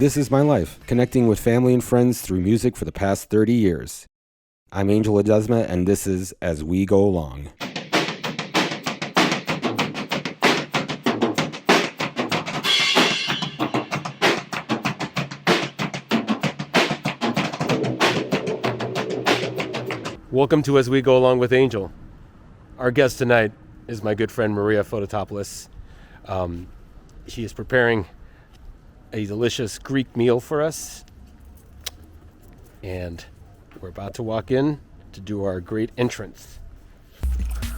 This is my life, connecting with family and friends through music for the past 30 years. I'm Angel Ledezma, and this is As We Go Along. Welcome to As We Go Along with Angel. Our guest tonight is my good friend Maria Photopulos. She is preparing a delicious Greek meal for us, and we're about to walk in to do our great entrance.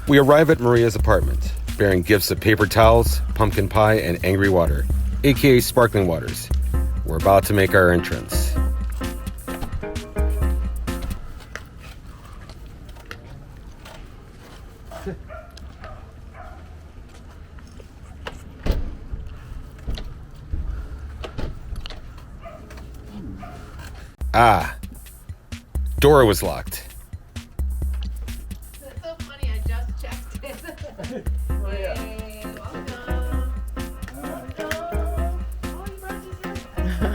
We arrive at Maria's apartment, bearing gifts of paper towels, pumpkin pie, and angry water, aka sparkling waters. We're about to make our entrance. Door was locked. That's so funny, I just checked it. Hey, welcome. Oh, you brought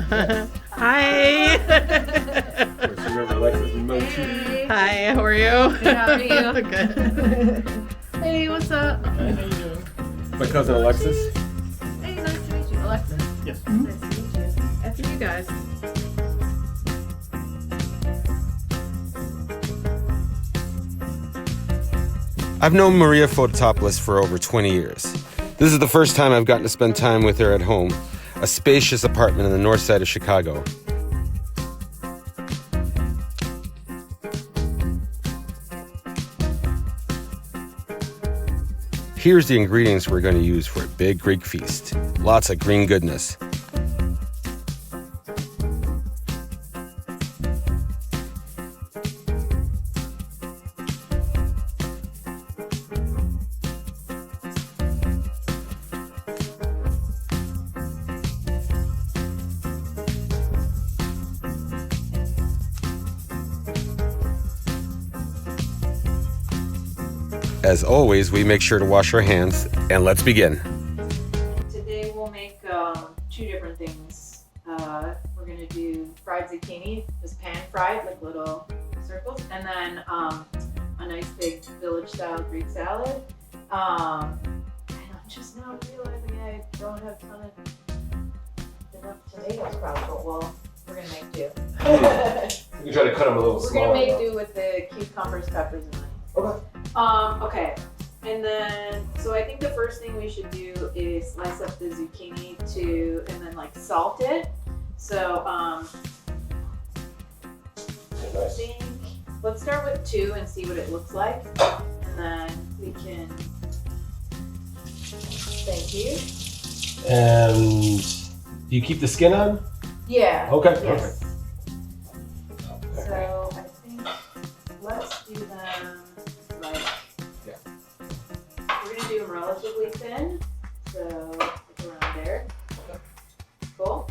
dessert. Hi. Of course, remember Alexis and Mochi. Hey. Hi, how are you? Good, how are you? Good. Hey, what's up? How you doing? My cousin Alexis. Hey, nice to meet you. Alexis? Yes. Nice to meet you. After you guys. I've known Maria Photopulos for over 20 years. This is the first time I've gotten to spend time with her at home, a spacious apartment on the north side of Chicago. Here's the ingredients we're going to use for a big Greek feast. Lots of green goodness. As always, we make sure to wash our hands, and let's begin. Today we'll make two different things. We're going to do fried zucchini, just pan fried, like little circles, and then a nice big village-style Greek salad. And I'm just now realizing I don't have enough tomatoes probably, but well, we're going to make do. You can try to cut them a little We're smaller. going to make do with the cucumbers, peppers, and onions. Okay, and then, so I think the first thing we should do is slice up the zucchini and then like salt it. So, I think, let's start with 2 and see what it looks like. And then we can, thank you. And do you keep the skin on? Yeah. Okay, Yes. perfect. So I think, let's do them like, we're gonna do them relatively thin, so it's around there. Cool.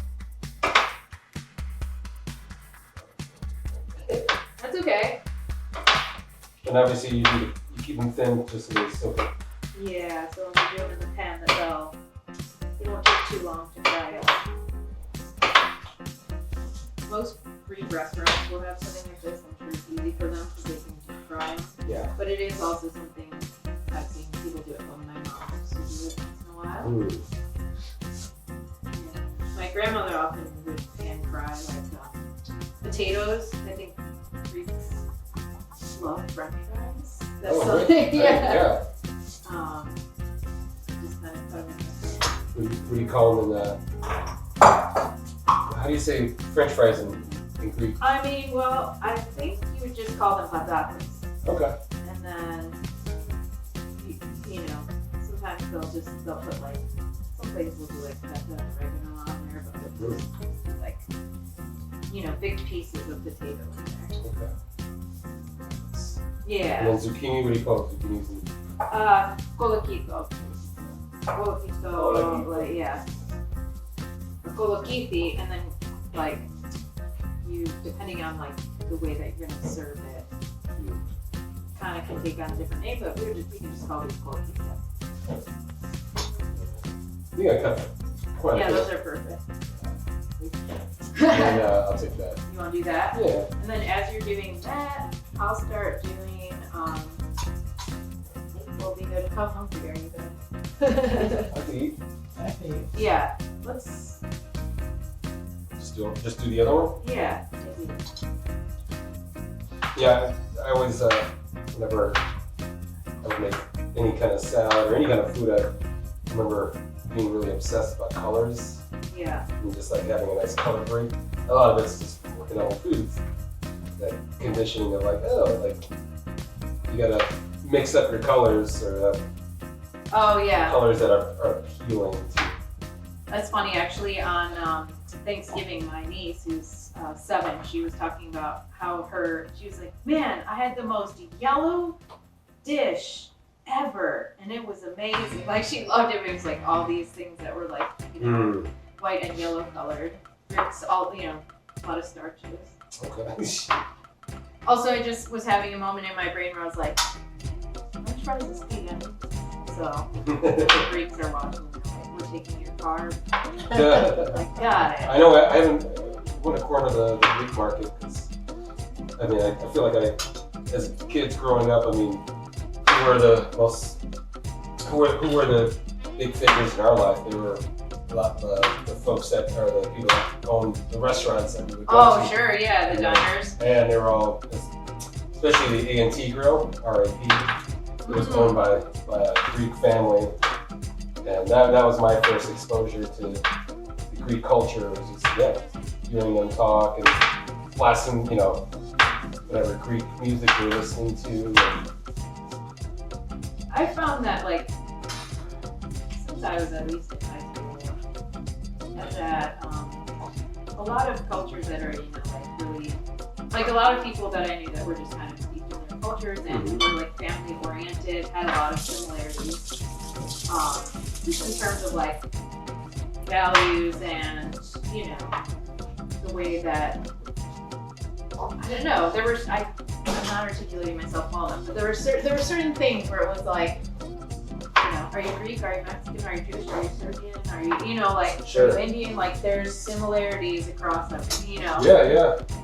That's okay. And obviously you keep them thin just so they soak up. Yeah, so when we do them in the pan, they won't take too long to fry up. Most Greek restaurants will have something like this. I'm sure it's easy for them because they can deep fry them. Yeah. But it is also something I've seen people do at home. My mom used to do it once in a while. Ooh. Yeah. My grandmother often would pan fry like potatoes. I think Greeks love French fries. That's Oh, something. really? Yeah. Yeah. Just kind of put them in the pan. What do you call them in the... How do you say French fries in Greek? I mean, well, I think you would just call them patatas. Okay. And then, you know, sometimes they'll put like, some places will do like feta and oregano on there, but it's just like, you know, big pieces of potato in there. Okay. Yeah. And then zucchini, what do you call it? Zucchini? Coloquito. Coloquito, like, yeah. Coloquiti, and then, like, depending on, like, the way that you're gonna serve it, kind of can take on a different name, but we can just call these coloquitos. You got cut quite a Yeah, bit. those are perfect. And I'll take that. You want to do that? Yeah. And then as you're doing that, I'll start doing, I think we'll be good. How hungry are you guys? I can eat. Yeah, let's, Just do the other one? yeah. Yeah, I always, whenever I would make any kind of salad or any kind of food, I remember being really obsessed about colors Yeah. and just like having a nice color break. A lot of it's just working on foods. That conditioning of like, oh, like you gotta mix up your colors or Oh, yeah. colors that are appealing to. That's funny, actually. On Thanksgiving, my niece, who's 7, she was talking about how she was like, man, I had the most yellow dish ever, and it was amazing. Like, she loved it. It was like all these things that were like, white and yellow colored. It's all, a lot of starches. Okay. Also, I just was having a moment in my brain where I was like, let's try this again. So, the Greeks are watching, like, we're taking your carb. Like, got it. I know I haven't went to corner the Greek market because I mean I feel like as kids growing up, I mean who were the big figures in our life? They were a lot of the folks that are the people that owned the restaurants that we would go to. Oh, sure, yeah, the diners. And they were all, especially the A&T Grill, RIP. It was owned by a Greek family, and that was my first exposure to the Greek culture. It was just hearing them talk and blasting, whatever Greek music we were listening to. And I found that, like, since I was at least in high school, that a lot of cultures that are, like, really, like, a lot of people that I knew that were just kind of steeped in their cultures and were, like, family oriented, had a lot of similarities, just in terms of, like, values and, the way that, I don't know, I'm not articulating myself well enough, but there were certain things where it was like, are you Greek, are you Mexican, are you Jewish, are you Serbian, are you, like, Sure. are you Indian, like, there's similarities across them, Yeah.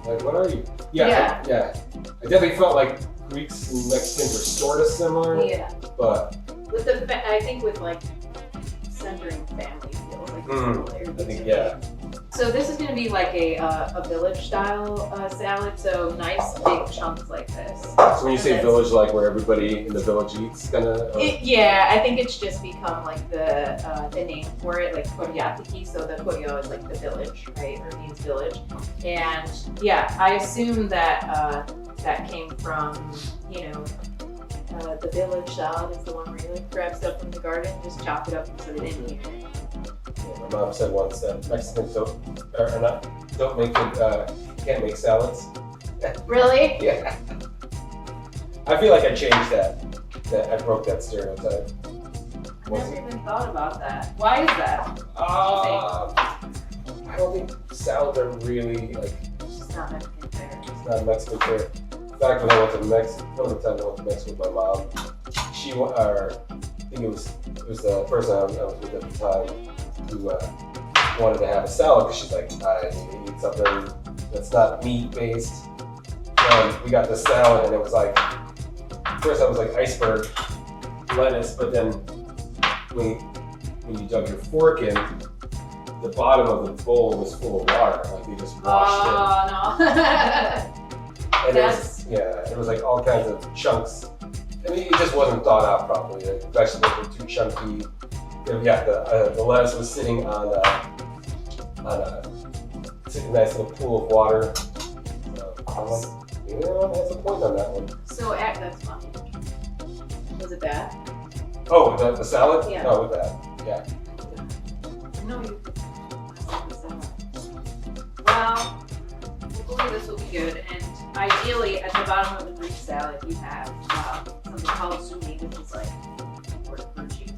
Like, what are you? Yeah. I definitely felt like Greeks and Mexicans were sort of similar. Yeah. But With I think with, like, centering family feels like a similarity. I think, to yeah. me. So this is going to be like a village style salad, so nice big chunks like this. So when you say village, like where everybody in the village eats, kind of? Yeah, I think it's just become like the name for it, like koryatiki. So the koryo is like the village, right, or means village. And yeah, I assume that that came from, the village salad is the one where you like grab stuff from the garden, just chop it up and put it in here. Yeah, my mom said once that Mexicans can't make salads. Really? Yeah. I feel like I changed that I broke that stereotype. I never even thought about that. Why is that? I don't think salads are really like. It's just not Mexican fare. It's not Mexican fare. In fact, when I went to Mexico, one of the times I went to Mexico with my mom, I think it was the person I was with at the time who wanted to have a salad because she's like, I need to eat something that's not meat based. And we got the salad and it was like, first I was like iceberg lettuce, but then when you dug your fork in, the bottom of the bowl was full of water, like they just washed it. Oh no. And it was like all kinds of chunks. I mean, it just wasn't thought out properly. The vegetables were too chunky. The lettuce was sitting on a nice little pool of water. So I'm like, maybe everyone has a point on that one. So that's funny. Was it bad? Oh, the salad? Yeah. No, with that. Yeah. No, you. Well, hopefully this will be good. And ideally, at the bottom of the Greek salad, you have something called zuni, which is like virtues.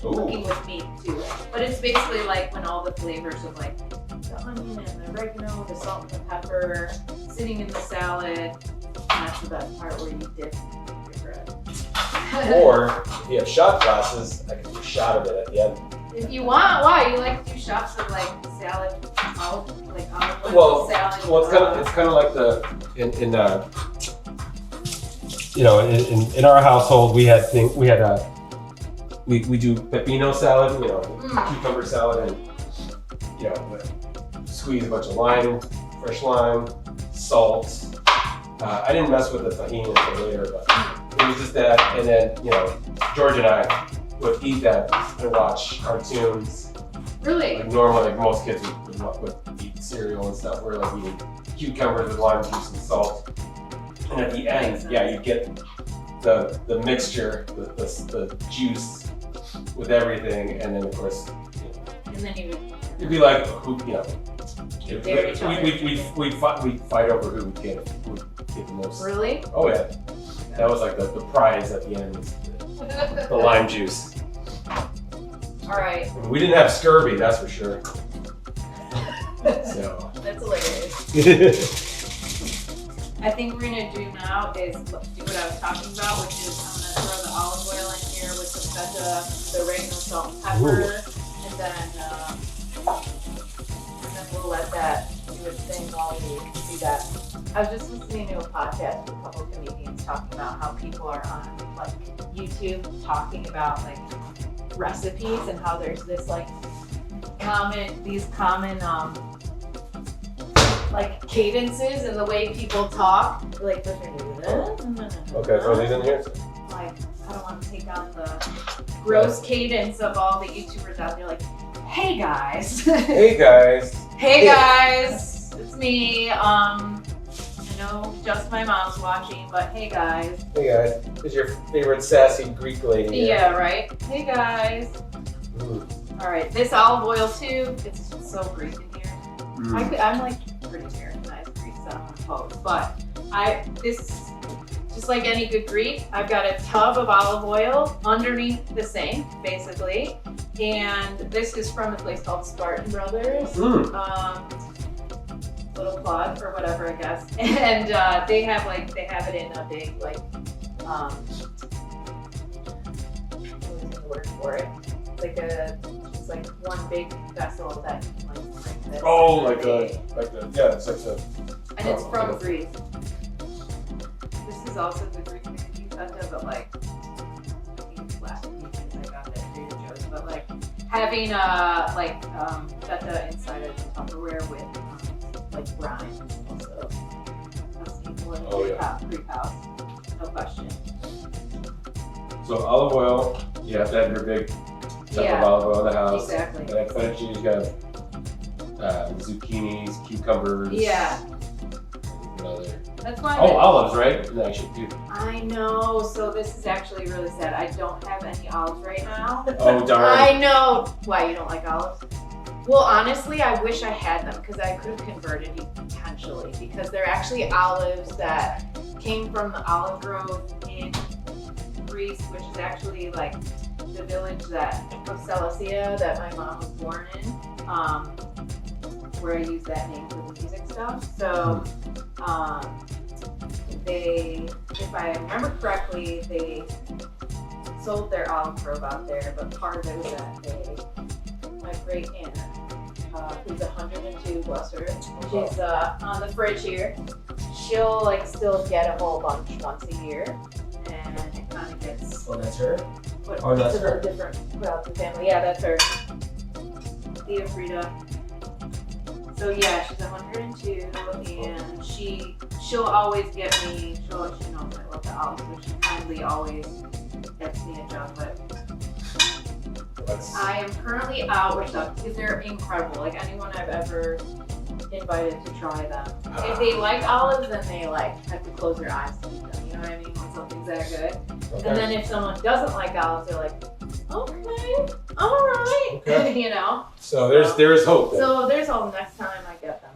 Cooking with meat too. But it's basically like when all the flavors of like the onion and the oregano, the salt and the pepper, sitting in the salad. And that's the best part where you dip your bread. Or if you have shot glasses, I can do a shot of it at the end. If you want, why? You like to do shots of like salad olive Well, salad. it's kind of like in our household we do pepino salad, cucumber salad, and squeeze a bunch of lime, fresh lime, salt. I didn't mess with the tahini until later, but it was just that. And then George and I would eat that and watch cartoons. Really? Like normally, like most kids would eat cereal and stuff. We're like eating cucumbers with lime juice and salt. And at the end, you get the mixture, the juice with everything, and then of course, and then it'd be like we'd fight over who would get the most. Really? Oh yeah, that was like the prize at the end was the lime juice. All right. We didn't have scurvy, that's for sure. So. That's hilarious. I think we're gonna do now is do what I was talking about, which is I'm gonna throw the olive oil in here with some feta, the oregano, salt, and pepper, and then we'll let that do its thing while we do that. I was just listening to a podcast with a couple of comedians talking about how people are on like YouTube talking about like recipes and how there's this like common like cadences and the way people talk, like Okay, so these in here? like I don't want to take on the gross cadence of all the YouTubers out there. Like, hey guys, Hey guys. hey guys, it's me. I know just my mom's watching, but hey guys. Hey guys. This is your favorite sassy Greek lady. Yeah, right. Hey guys. All right, this olive oil too. It's so Greek in here. I'm like pretty Americanized Greek, so I'm opposed. But just like any good Greek, I've got a tub of olive oil underneath the sink, basically. And this is from a place called Spartan Brothers. Little plug or whatever, I guess. And they have it in a big like what is the word for it? It's like one big vessel that you can like drink this. Oh, it's like the. And it's from Greece. This is also the Greek way to do feta, but like I think it's last week because I got that Trader Joe's. But like having feta inside of the Tupperware with like brine also. That's equal in Greek house, no question. So olive oil, you have to have your big tub of olive oil in the house. Exactly. And then feta cheese, you got zucchinis, cucumbers. Yeah. That's why. Oh, olives, right? No, I should do. I know. So this is actually really sad. I don't have any olives right now. Oh darn. I know. Why, you don't like olives? Well, honestly, I wish I had them because I could have converted you potentially, because they're actually olives that came from the olive grove in Greece, which is actually like the village of Cilicia that my mom was born in, where I use that name for the music stuff. So if I remember correctly, they sold their olive grove out there, but part of it was that my great aunt, who's 102, bless her, she's on the fridge here. She'll like still get a whole bunch once a year, and it kind of gets. Oh, that's her. Put that's her. Different throughout the family. Yeah, that's her. Thea Frida. So yeah, she's 102, and she'll always get me. She knows I love the olives, so she kindly always gets me a jug. But I am currently out with stuff because they're incredible. Like anyone I've ever invited to try them, if they like olives, then they have to close their eyes to eat them. You know what I mean? When something's that good. Okay. And then if someone doesn't like olives, they're like, okay, all right, okay. So there's hope. Then. So there's hope next time I get them.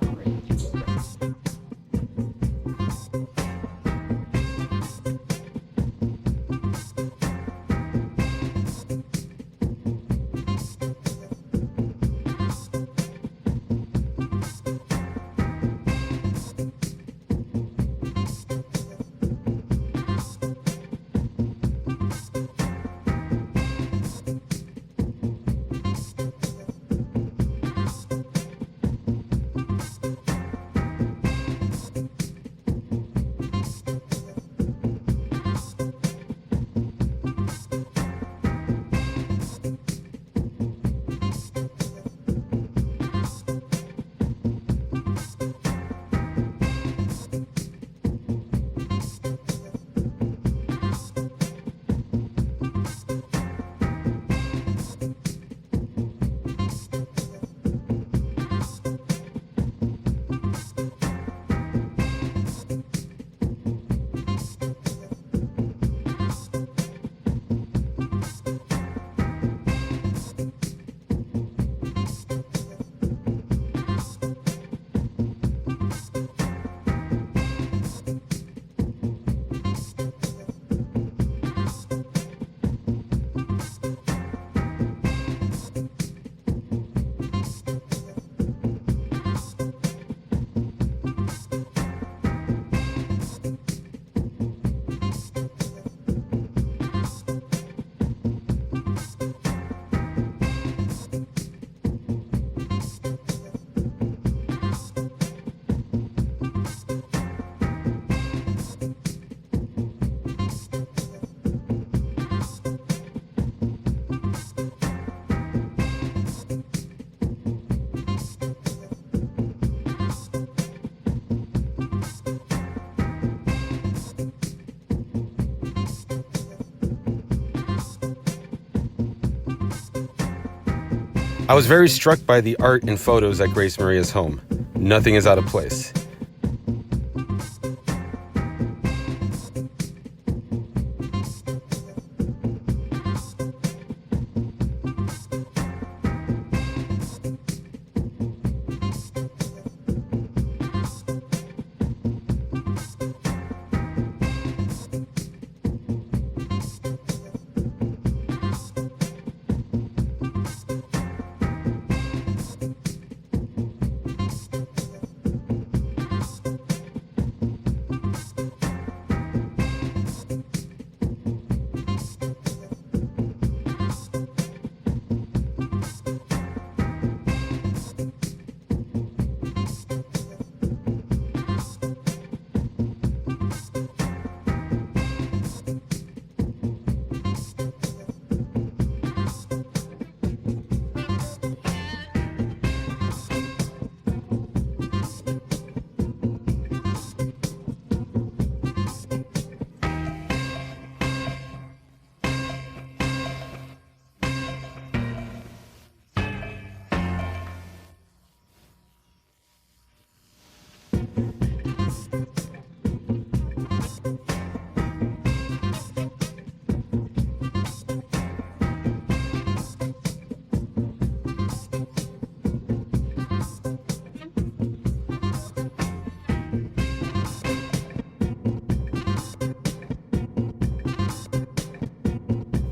I was very struck by the art and photos at Grace Maria's home. Nothing is out of place.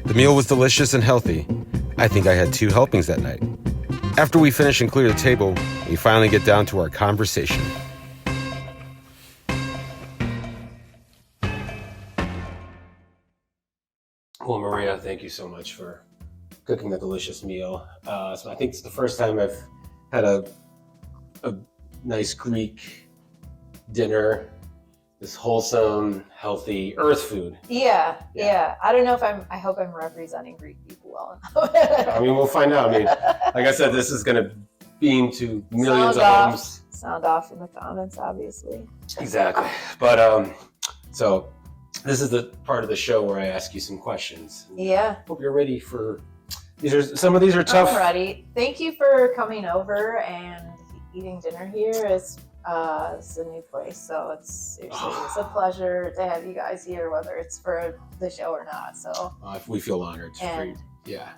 The meal was delicious and healthy. I think I had 2 helpings that night. After we finish and clear the table, we finally get down to our conversation. Well, Maria, thank you so much for cooking that delicious meal. So I think it's the first time I've had a nice Greek dinner, this wholesome, healthy earth food. Yeah. I don't know if I hope I'm representing Greek people well enough. I mean, we'll find out. I mean, like I said, this is going to beam to millions of homes. Sound off in the comments, obviously. Exactly. But so this is the part of the show where I ask you some questions. Yeah. Hope you're ready for some of these are tough. I'm ready. Thank you for coming over and eating dinner here. It's a new place, so it's a pleasure to have you guys here, whether it's for the show or not. So we feel honored. Yeah.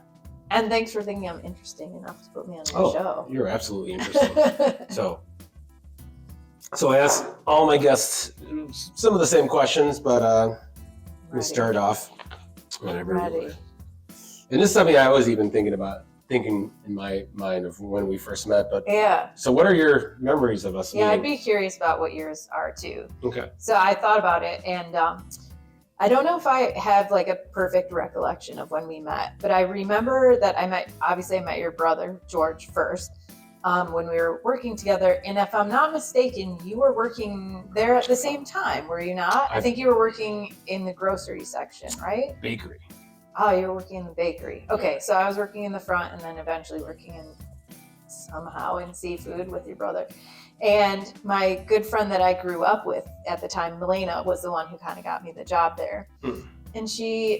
And thanks for thinking I'm interesting enough to put me on your show. You're absolutely interesting. So I ask all my guests some of the same questions, but let me start off whenever. Ready. And this is something I was even thinking in my mind of when we first met. But yeah. So what are your memories of us meeting? Yeah, I'd be curious about what yours are too. Okay. So I thought about it, and I don't know if I have like a perfect recollection of when we met, but I remember that I met your brother George first. When we were working together, and if I'm not mistaken, you were working there at the same time, were you not? I think you were working in the grocery section, right? Bakery. Oh, you were working in the bakery. Okay, so I was working in the front and then eventually working somehow in seafood with your brother. And my good friend that I grew up with at the time, Milena, was the one who kind of got me the job there. And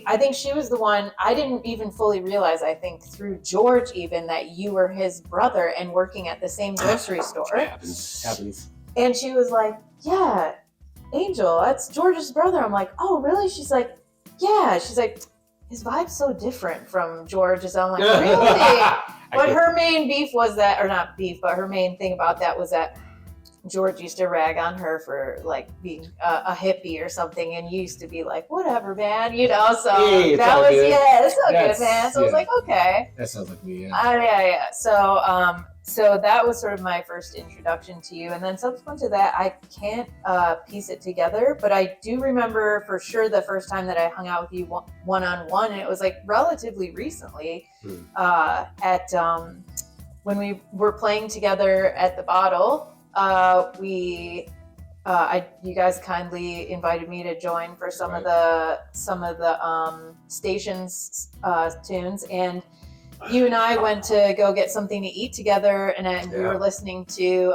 I think she was the one, I didn't even fully realize, I think through George even, that you were his brother and working at the same grocery store. Happens. And she was like, yeah, Angel, that's George's brother. I'm like, oh, really? She's like, yeah. She's like, his vibe's so different from George's. I'm like, really? But her main beef was that, or not beef, but her main thing about that was that George used to rag on her for like being a hippie or something, and you used to be like, whatever, man, so hey, that was good. It's so good, man. So I was like, okay, that sounds like me. Yeah. So that was sort of my first introduction to you, and then subsequent to that, I can't piece it together, but I do remember for sure the first time that I hung out with you one-on-one, and it was like relatively recently at when we were playing together at the Bottle. You guys kindly invited me to join for some of the station's tunes, and you and I went to go get something to eat together, and we were listening to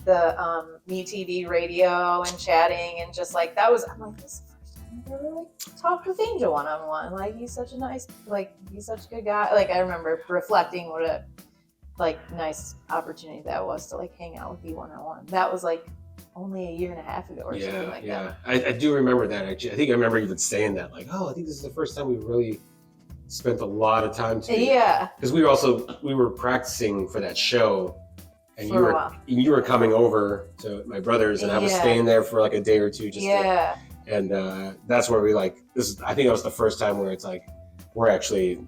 the Me TV radio and chatting, and just like that was, I'm like, this is the first time never really talked with Angel one-on-one. Like, he's such a good guy. Like, I remember reflecting what a nice opportunity that was to hang out with you one-on-one. That was only a year and a half ago or something like that. I do remember that, actually. I think I remember even saying that, I think this is the first time we really spent a lot of time together. Yeah. Because we were practicing for that show, and For a while. you were coming over to my brother's, and I was staying there for a day or two and that's where we I think that was the first time where it's we're actually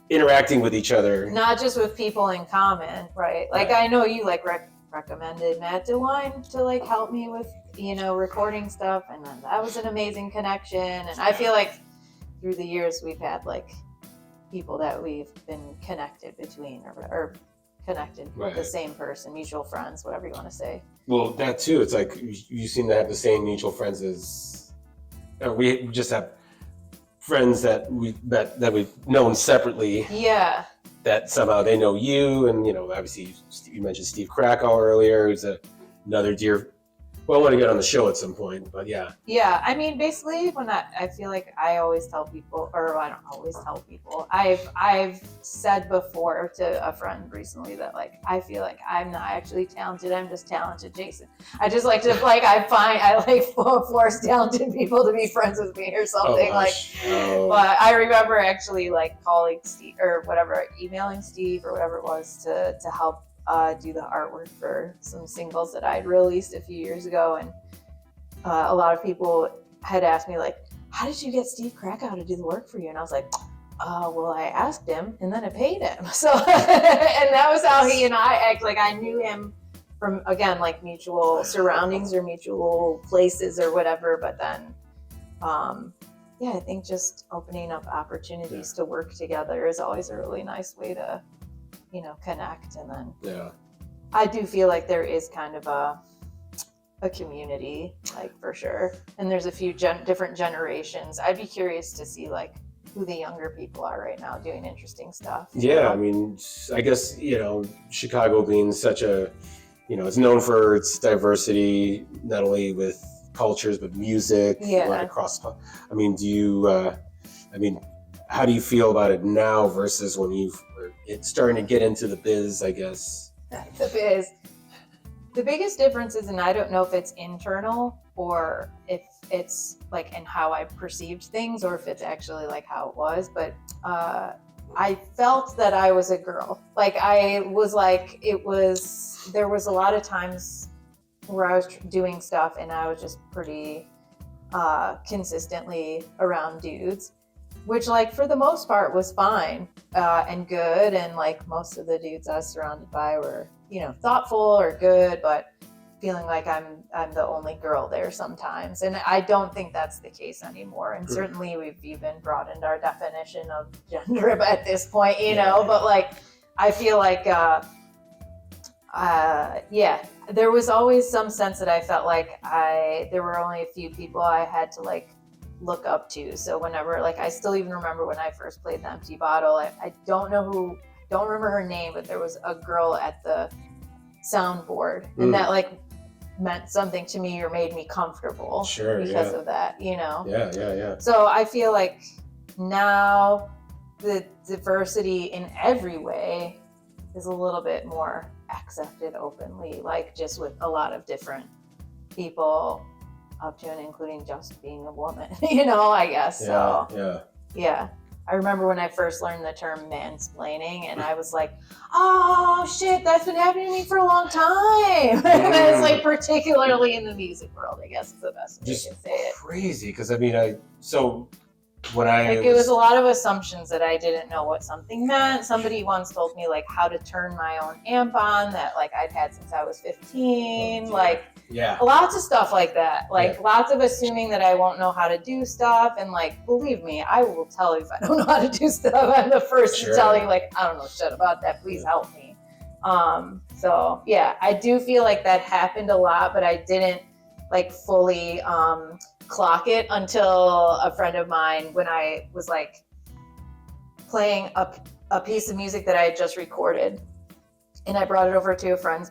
interacting with each other. Not just with people in common, right? I know you recommended Matt DeWine to help me with recording stuff, and then that was an amazing connection. And I feel through the years we've had people that we've been connected between or connected with the same person, mutual friends, whatever you want to say. Well, that too. It's you seem to have the same mutual friends as we just have friends that we've known separately. Yeah. That somehow they know you, and obviously you mentioned Steve Krakow earlier, who's another dear. Well, I want to get on the show at some point, but yeah. Yeah, I mean, basically, when I feel I always tell people, or I don't always tell people. I've said before to a friend recently that I feel I'm not actually talented. I'm just talented, Jason. I just like to I force talented people to be friends with me or something But I remember actually calling Steve or whatever, emailing Steve or whatever it was to help do the artwork for some singles that I'd released a few years ago, and a lot of people had asked me how did you get Steve Krakow to do the work for you? And I was well, I asked him and then I paid him. So and that was how he and I act. I knew him from, again, mutual surroundings or mutual places or whatever, but then I think just opening up opportunities to work together is always a really nice way to connect. And then I do feel there is kind of a community, for sure. And there's a few different generations. I'd be curious to see who the younger people are right now doing interesting stuff. Yeah, I mean, I guess, Chicago being such a, it's known for its diversity, not only with cultures, but music, right across. I mean, how do you feel about it now versus when it's starting to get into the biz, I guess? The biz. The biggest difference is, and I don't know if it's internal or if it's in how I perceived things or if it's actually how it was, but I felt that I was a girl. I was there was a lot of times where I was doing stuff and I was just pretty consistently around dudes, which for the most part was fine and good, and most of the dudes I was surrounded by were thoughtful or good, but feeling I'm the only girl there sometimes, and I don't think that's the case anymore. And certainly we've even broadened our definition of gender at this point, but I feel there was always some sense that I felt there were only a few people I had to look up to. So whenever I still even remember when I first played the Empty Bottle, I don't remember her name, but there was a girl at the soundboard, and that meant something to me or made me comfortable because of that, Yeah. So I feel now the diversity in every way is a little bit more accepted openly, just with a lot of different people up to and including just being a woman, I guess. Yeah. I remember when I first learned the term mansplaining, and I was oh shit, that's been happening to me for a long time. And it's particularly in the music world, I guess is the best way to say it. Crazy, because I mean, it was a lot of assumptions that I didn't know what something meant. Somebody once told me how to turn my own amp on that I'd had since I was 15. Lots of stuff like that. Lots of assuming that I won't know how to do stuff. And believe me, I will tell you if I don't know how to do stuff. I'm the first to tell you I don't know shit about that. Please help me. So yeah, I do feel that happened a lot, but I didn't fully clock it until a friend of mine, when I was playing a piece of music that I had just recorded, and I brought it over to a friend's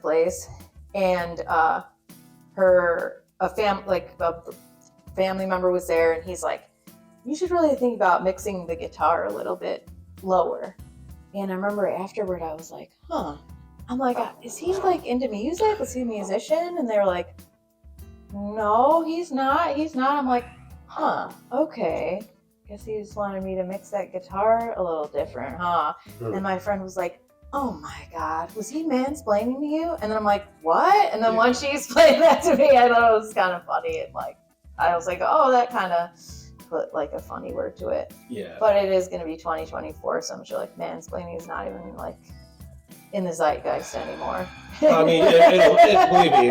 family member was there, and he's like, you should really think about mixing the guitar a little bit lower. And I remember afterward, I was like, huh. I'm like, is he like into music? Is he a musician? And they were like, no, he's not. I'm like, huh, okay. Guess he just wanted me to mix that guitar a little different, huh? And my friend was like, oh my God, was he mansplaining to you? And then I'm like, what? And then once she explained that to me, I thought it was kind of funny. And like, I was like, oh, that kind of put like a funny word to it. Yeah. But it is going to be 2024, so I'm sure like mansplaining is not even like in the zeitgeist anymore. I mean, it, believe me,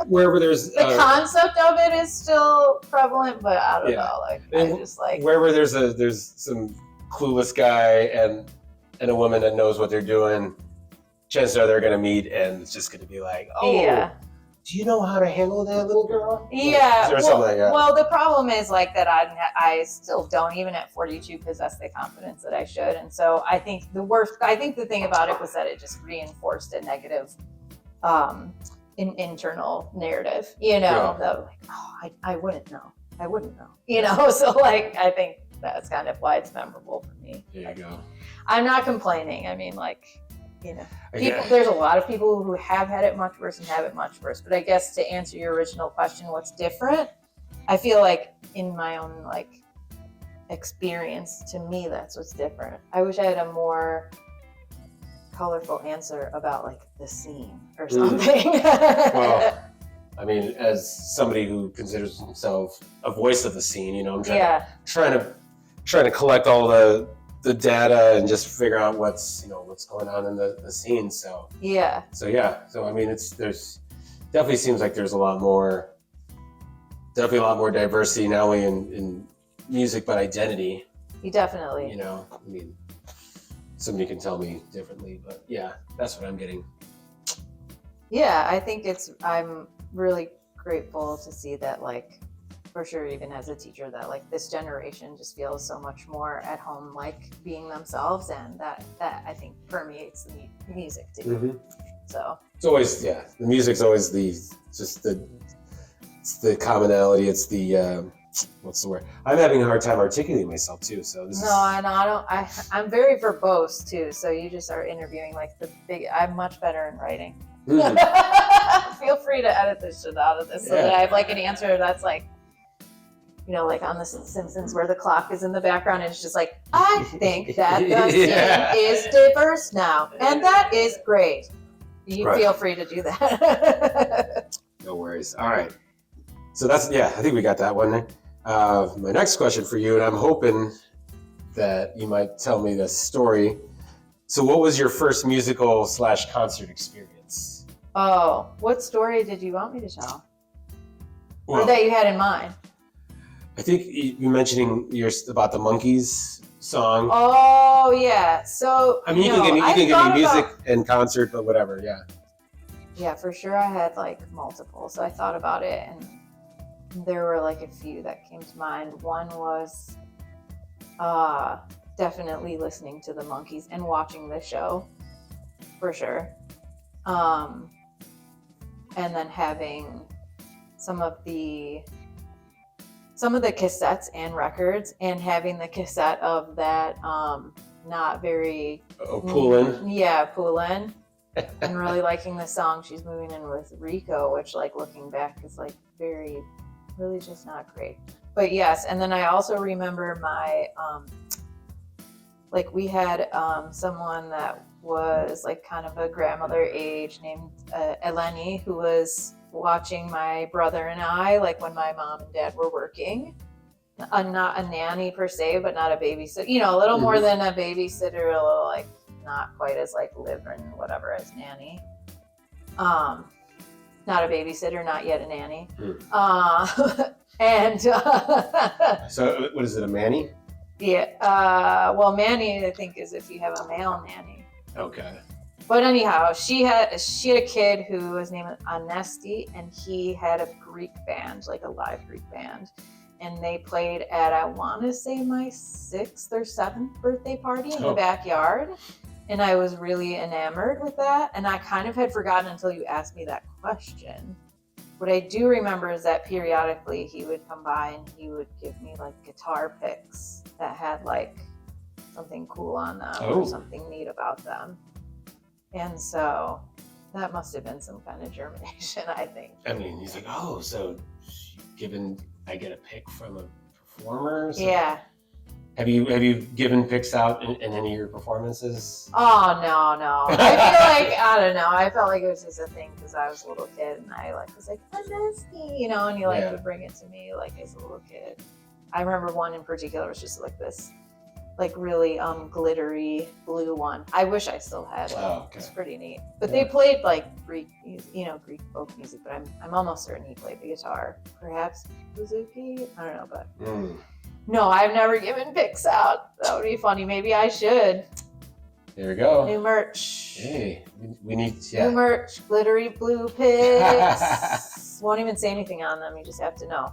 wherever there's the concept of it is still prevalent, but I don't Yeah. know. Like, I just like wherever there's some clueless guy and a woman that knows what they're doing, chances are they're gonna meet and it's just gonna be like, oh, yeah. do you know how to handle that, little girl? Yeah, Or something like that. well, the problem is like that I still don't, even at 42, possess the confidence that I should. And so I think the thing about it was that it just reinforced a negative internal narrative, you know, that like, oh, I wouldn't know, you know? So like, I think that's kind of why it's memorable for me. There you go. I'm not complaining. I mean, like, you know, there's a lot of people who have had it much worse and have it much worse. But I guess to answer your original question, what's different? I feel like in my own like experience, to me, that's what's different. I wish I had a more colorful answer about like the scene or something. Well, I mean, as somebody who considers himself a voice of the scene, you know, I'm trying to collect all the data and just figure out what's going on in the scene. So I mean, there's definitely seems like there's a lot more diversity not only in music but identity. You definitely, you know, I mean, somebody can tell me differently, but yeah, that's what I'm getting. Yeah, I think I'm really grateful to see that, like, for sure, even as a teacher, that like this generation just feels so much more at home, like being themselves, and that I think permeates the music too. Mm-hmm. So it's always the music's always it's the commonality. It's the what's the word? I'm having a hard time articulating myself too. So I'm very verbose too. So you just are interviewing like the big. I'm much better in writing. Mm-hmm. Feel free to edit this shit out of this so that I have like an answer that's like, you know, like on The Simpsons where the clock is in the background and it's just like, I think that the scene is diverse now, and that is great. You feel free to do that. No worries. All right. So I think we got that one. My next question for you, and I'm hoping that you might tell me this story. So what was your first musical / concert experience? Oh, what story did you want me to tell? Well, or that you had in mind? I think you mentioning about the Monkeys song. Oh yeah. So I mean, you can give me music and concert, but whatever. Yeah. Yeah, for sure. I had like multiple, so I thought about it, and there were like a few that came to mind. One was definitely listening to the Monkeys and watching the show, for sure. And then having some of the cassettes and records, and having the cassette of that not very Poolin'. Yeah, Poolin'. And really liking the song She's Moving In with Rico, which like looking back is like very, really just not great. But yes, and then I also remember my like we had someone that was like kind of a grandmother age named Eleni, who was watching my brother and I, like when my mom and dad were working. Not a nanny per se, but not a babysitter, you know, a little more than a babysitter, a little like not quite as like live and whatever as nanny. Not a babysitter, not yet a nanny. And so what is it, a Manny? Yeah, well, Manny I think is if you have a male nanny. Okay. But anyhow, she had a kid who was named Anesti, and he had a Greek band, like a live Greek band. And they played at, I want to say, my 6th or 7th birthday party in the backyard. And I was really enamored with that. And I kind of had forgotten until you asked me that question. what I do remember is that periodically he would come by and he would give me like guitar picks that had like something cool on them Oh. or something neat about them. And so that must have been some kind of germination, I think. I mean, he's like, oh, so given I get a pick from a performer? So Yeah. Have you given picks out in any of your performances? Oh, no. I feel like, I don't know. I felt like it was just a thing because I was a little kid and I like was like, Andesky, you know, and he like Yeah. would bring it to me like as a little kid. I remember one in particular was just like this, like really glittery blue one. I wish I still had it. Oh, okay. It's pretty neat. But Yeah. they played like Greek, Greek folk music. But I'm almost certain he played the guitar. Perhaps bouzouki. I don't know, but no, I've never given picks out. That would be funny. Maybe I should. There we go. New merch. Hey, we need, New merch. Glittery blue picks. Won't even say anything on them. You just have to know.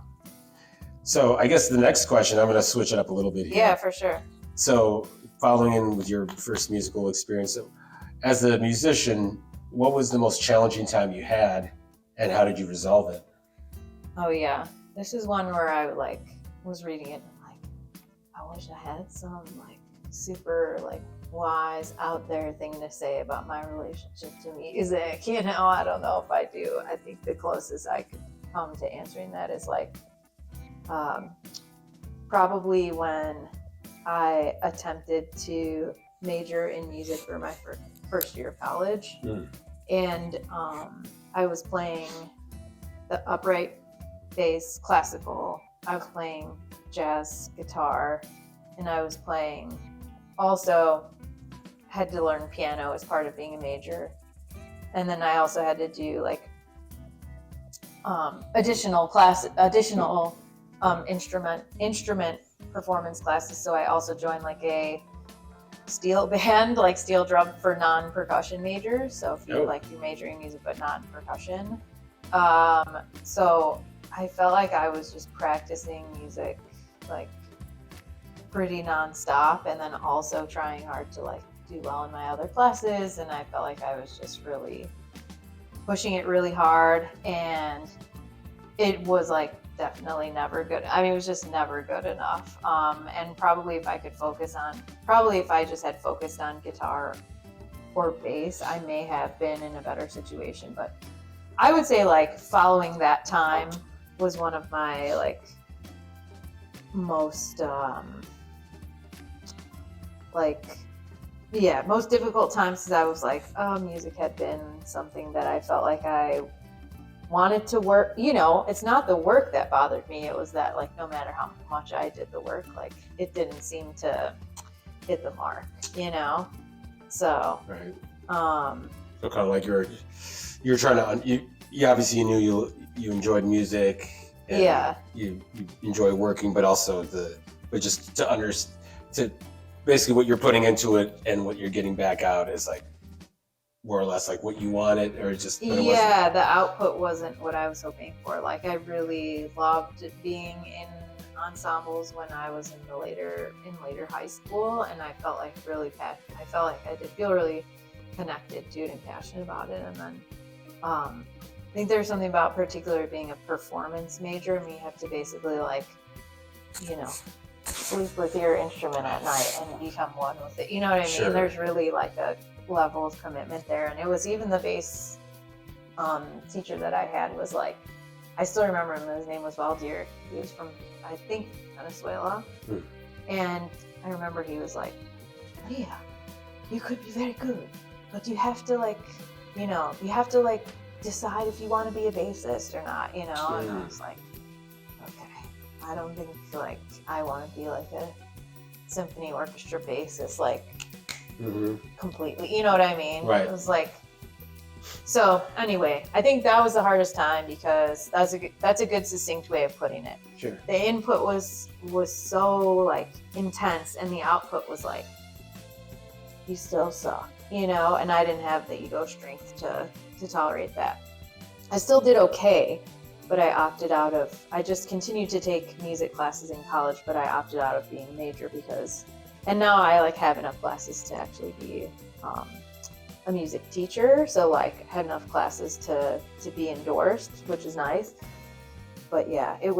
So I guess the next question, I'm going to switch it up a little bit here. Yeah, for sure. So following in with your first musical experience, so as a musician, what was the most challenging time you had and how did you resolve it? Oh yeah, this is one where I like was reading it and I'm like, I wish I had some like super like wise out there thing to say about my relationship to music. You know, I don't know if I do. I think the closest I could come to answering that is like probably when I attempted to major in music for my first year of college. And I was playing the upright bass classical. I was playing jazz guitar, and I was playing also had to learn piano as part of being a major. And then I also had to do like additional instrument performance classes. So I also joined like a steel band, like steel drum for non-percussion majors. So if you like you major in music but not in percussion. So I felt like I was just practicing music like pretty nonstop, and then also trying hard to like do well in my other classes. And I felt like I was just really pushing it really hard, and it was like definitely never good. I mean, it was just never good enough. And probably if I just had focused on guitar or bass, I may have been in a better situation. But I would say like following that time was one of my like most most difficult times, because I was like, music had been something that I felt like I wanted to work. You know, it's not the work that bothered me, it was that like no matter how much I did the work, like it didn't seem to hit the mark, you know. So right. So kind of like you're trying to you obviously knew you enjoyed music, and yeah, you enjoy working, but also just to basically what you're putting into it and what you're getting back out is like more or less like what you wanted, or just but it wasn't. The output wasn't what I was hoping for. Like I really loved being in ensembles when I was in later high school, and I felt like I did feel really connected to it and passionate about it. And then I think there's something about particularly being a performance major, and you have to basically like, you know, sleep with your instrument at night and become one with it. You know what I mean? Sure. There's really like a level of commitment there. And it was even the bass teacher that I had was like, I still remember him, his name was Valdir. He was from, I think, Venezuela. And I remember he was like, Maria, you could be very good, but you have to like, you know, decide if you want to be a bassist or not, you know? And I was like, okay, I don't think like I want to be like a symphony orchestra bassist, like completely, you know what I mean? Right. It was like, so anyway, I think that was the hardest time, because that's a good succinct way of putting it. Sure. The input was so like intense, and the output was like, you still suck, you know? And I didn't have the ego strength to tolerate that. I still did okay, but I just continued to take music classes in college, but I opted out of being a major and now I like have enough classes to actually be a music teacher, so like had enough classes to be endorsed, which is nice. But yeah, it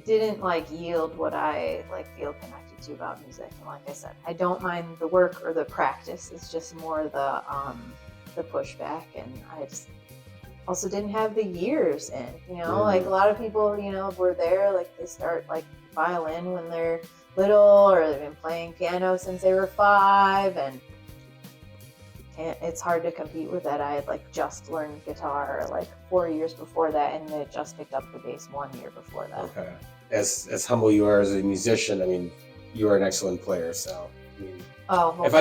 didn't like yield what I like feel connected to about music. And like I said, I don't mind the work or the practice. It's just more the pushback, and I just also didn't have the years in, like a lot of people, were there, like they start like violin when they're little, or they've been playing piano since they were 5, and it's hard to compete with that. I had like just learned guitar like 4 years before that, and had just picked up the bass 1 year before that. Okay. As humble you are as a musician, I mean, you are an excellent player. So, I mean, well, if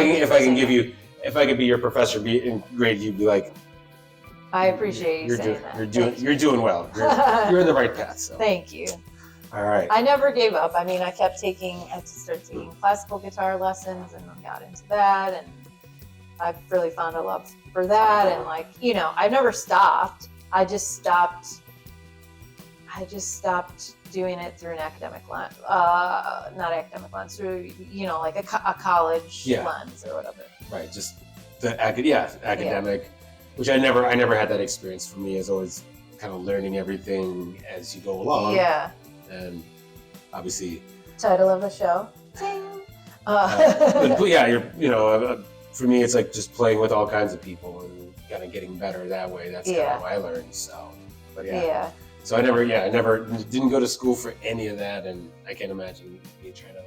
I could be your professor in grade, you'd be like, I appreciate you saying that. You're doing well. You're in the right path. So. Thank you. All right. I never gave up. I mean, I started taking classical guitar lessons, and I got into that, and I've really found a love for that. And like, I've never stopped. I just stopped doing it through an academic lens, not academic lens, through, like a college lens or whatever. Right. Just the academic, which I never had that experience. For me, is always kind of learning everything as you go along. Yeah. And obviously, title of the show. But yeah, for me, it's like just playing with all kinds of people and kind of getting better that way. That's kind of how I learned. So, but yeah. So I never didn't go to school for any of that, and I can't imagine me trying to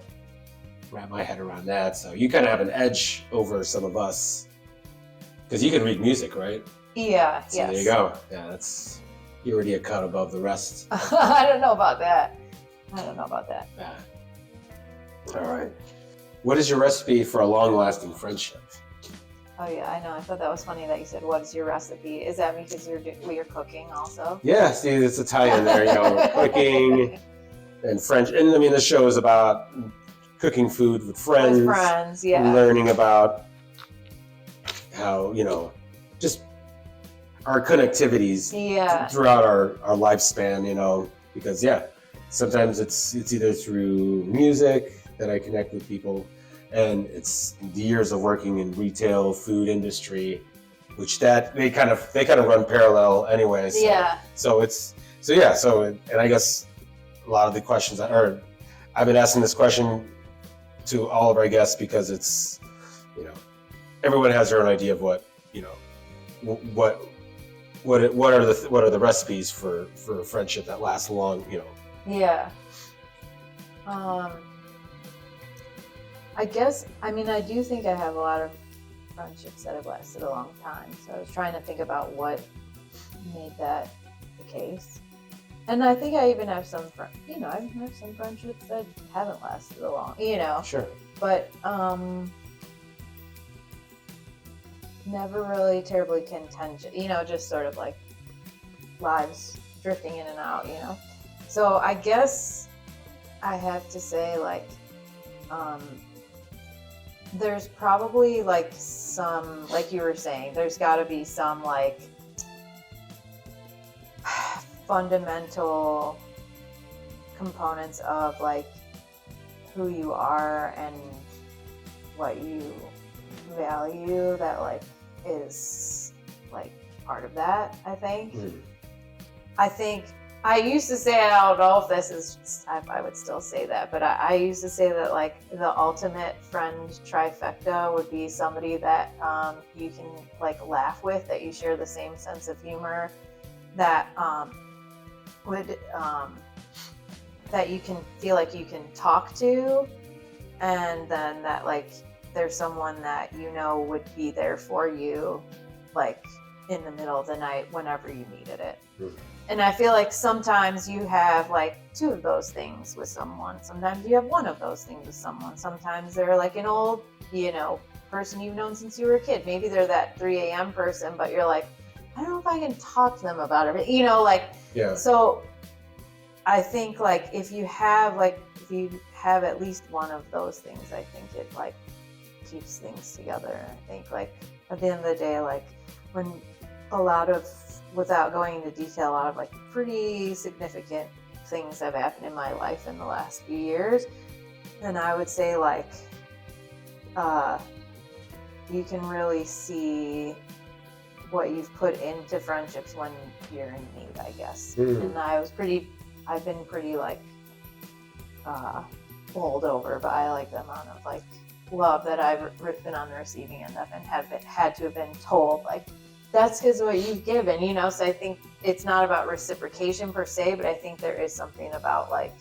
wrap my head around that. So you kind of have an edge over some of us because you can read music, right? Yeah. So there you go. Yeah, you're already a cut above the rest. I don't know about that. Yeah. All right. What is your recipe for a long-lasting friendship? Oh yeah, I know. I thought that was funny that you said, "What is your recipe?" Is that because you're cooking also? Yeah. See, it's a tie in there. Cooking and French. And I mean, the show is about cooking food with friends. With friends, yeah. Learning about how just our connectivities throughout our lifespan, because sometimes it's either through music that I connect with people, and it's the years of working in retail food industry, which they kind of run parallel anyway. So, and I guess a lot of the questions I've been asking this question to all of our guests because it's everyone has their own idea of what are the recipes for a friendship that lasts long, Yeah. I guess, I do think I have a lot of friendships that have lasted a long time. So I was trying to think about what made that the case. And I think I even have some friendships that haven't lasted a long, Sure. But never really terribly contentious, just sort of like lives drifting in and out, So I guess I have to say, like, there's probably like some, like you were saying, there's got to be some like fundamental components of like who you are and what you value that like is like part of that, I think. I think I used to say, I don't know if this is, I would still say that, but I used to say that like the ultimate friend trifecta would be somebody that you can like laugh with, that you share the same sense of humor, that that you can feel like you can talk to, and then that like there's someone that would be there for you like in the middle of the night whenever you needed it. And I feel like sometimes you have like two of those things with someone. Sometimes you have one of those things with someone. Sometimes they're like an old, person you've known since you were a kid. Maybe they're that 3 a.m. person, but you're like, I don't know if I can talk to them about it. So I think like if you have at least one of those things, I think it like keeps things together. I think like at the end of the day, like when without going into detail, a lot of like pretty significant things have happened in my life in the last few years. And I would say like, you can really see what you've put into friendships when you're in need, I guess. And I've been pretty like bowled over by like the amount of like love that I've been on the receiving end of, and had to have been told like, that's because what you've given, you know. So I think it's not about reciprocation per se, but I think there is something about like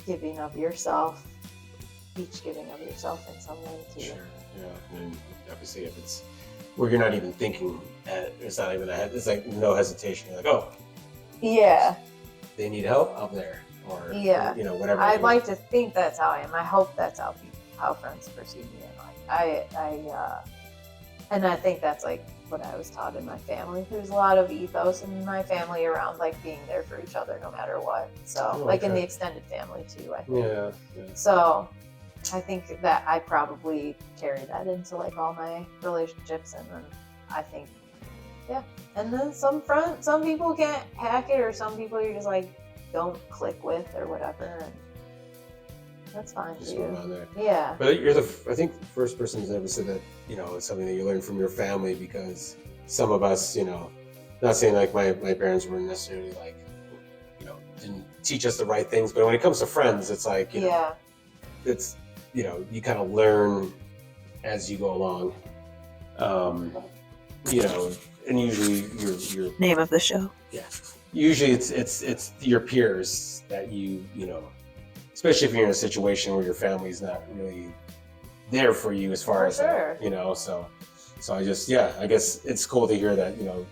giving of yourself, each giving of yourself in some way too. Sure. Yeah. And obviously, if it's where you're not even thinking, it's not even it's like no hesitation. You're like, oh, Yeah. they need help out there, or Yeah. you know, whatever. I'd like to think that's how I am. I hope that's how friends perceive me. And like and I think that's like what I was taught in my family. There's a lot of ethos in my family around like being there for each other no matter what. So like in the extended family too, I think. Yeah. So I think that I probably carry that into like all my relationships, and then I think, yeah. And then some people can't hack it, or some people you're just like don't click with or whatever, and that's fine Just too. around there. Yeah. But you're I think the first person who's ever said that, you know, it's something that you learn from your family, because some of us, you know, not saying like my parents weren't necessarily like, you know, didn't teach us the right things, but when it comes to friends, it's like, you know, it's, you know, you kind of learn as you go along. You know, and usually your Name of the show. Yeah. Usually it's your peers that you know, especially if you're in a situation where your family's not really there for you as far as you know, so I just, yeah, I guess it's cool to hear that, you know,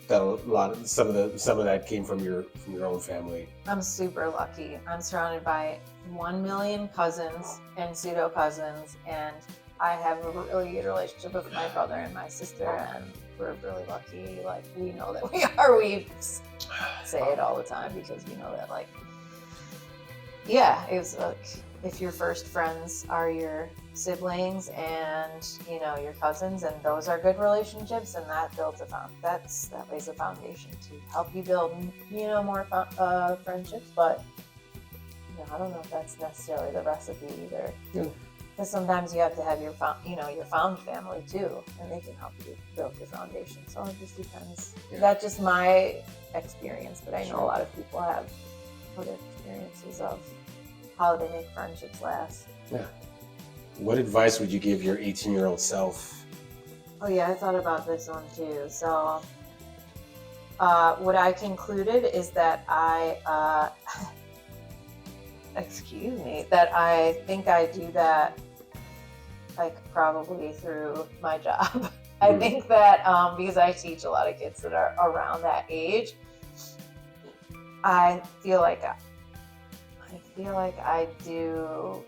that some of that came from your own family. I'm super lucky. I'm surrounded by 1 million cousins and pseudo cousins, and I have a really good relationship with my brother and my sister, and we're really lucky. Like, we know that we are. We say it all the time because we know that, like, yeah, it's like if your first friends are your siblings and, you know, your cousins, and those are good relationships, and that builds that lays a foundation to help you build, you know, more friendships. But you know, I don't know if that's necessarily the recipe either. Yeah. Because sometimes you have to have your found family too, and they can help you build your foundation. So it just depends. Yeah. That's just my experience, but I know a lot of people have other experiences of how they make friendships last. Yeah. What advice would you give your 18-year-old self? Oh yeah, I thought about this one too. So what I concluded is that that I think I do that like probably through my job. I think that because I teach a lot of kids that are around that age, I feel like I do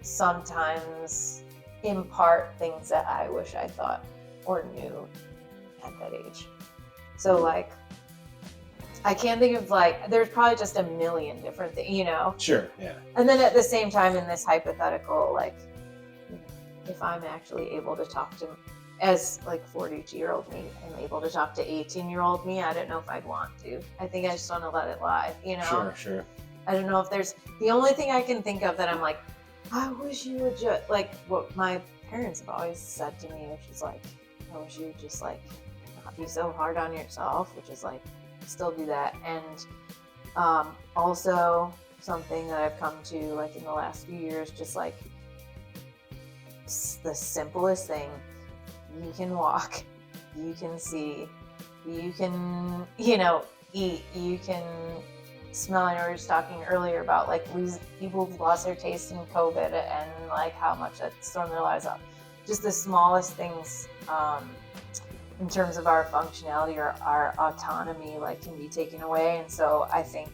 sometimes impart things that I wish I thought or knew at that age. So like, I can't think of like, there's probably just a million different things, you know? Sure, yeah. And then at the same time in this hypothetical, like, if I'm actually able to talk to, as like 42-year-old me, I'm able to talk to 18-year-old me, I don't know if I'd want to. I think I just want to let it lie, you know? Sure. I don't know if there's, the only thing I can think of that I'm like, I wish you would just, like what my parents have always said to me, which is like, I wish you would just like not be so hard on yourself, which is like, still do that. And also something that I've come to like in the last few years, just like the simplest thing, you can walk, you can see, you can, you know, eat, you can smell. I know we were just talking earlier about like people who've lost their taste in COVID and like how much that's thrown their lives up. Just the smallest things in terms of our functionality or our autonomy like can be taken away. And so I think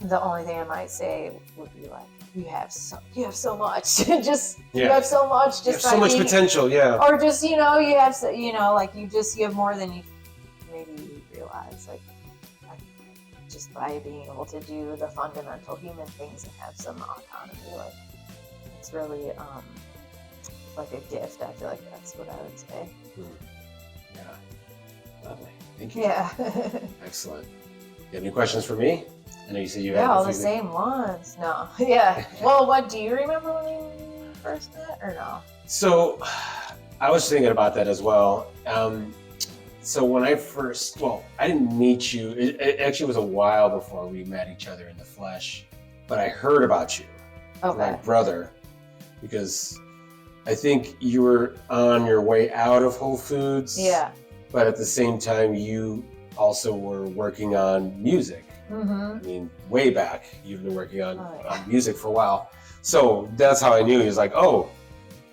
the only thing I might say would be like, you have so much. You have so much. Just you have so much potential, yeah. Or just, you know, you have like you have more than you maybe realize. Like just by being able to do the fundamental human things and have some autonomy, like it's really like a gift. I feel like that's what I would say. Yeah. Lovely. Thank you. Yeah. Excellent. You have any questions for me? I know you said you had all the same ones. No. Yeah. Well, what do you remember when you first met, or no? So I was thinking about that as well. So when I first, I didn't meet you. It actually was a while before we met each other in the flesh, but I heard about you from my Okay. brother, because I think you were on your way out of Whole Foods. Yeah. But at the same time, you also were working on music. Mm-hmm. I mean, way back, you've been working on, Oh, yeah. on music for a while. So that's how I knew. He was like, oh,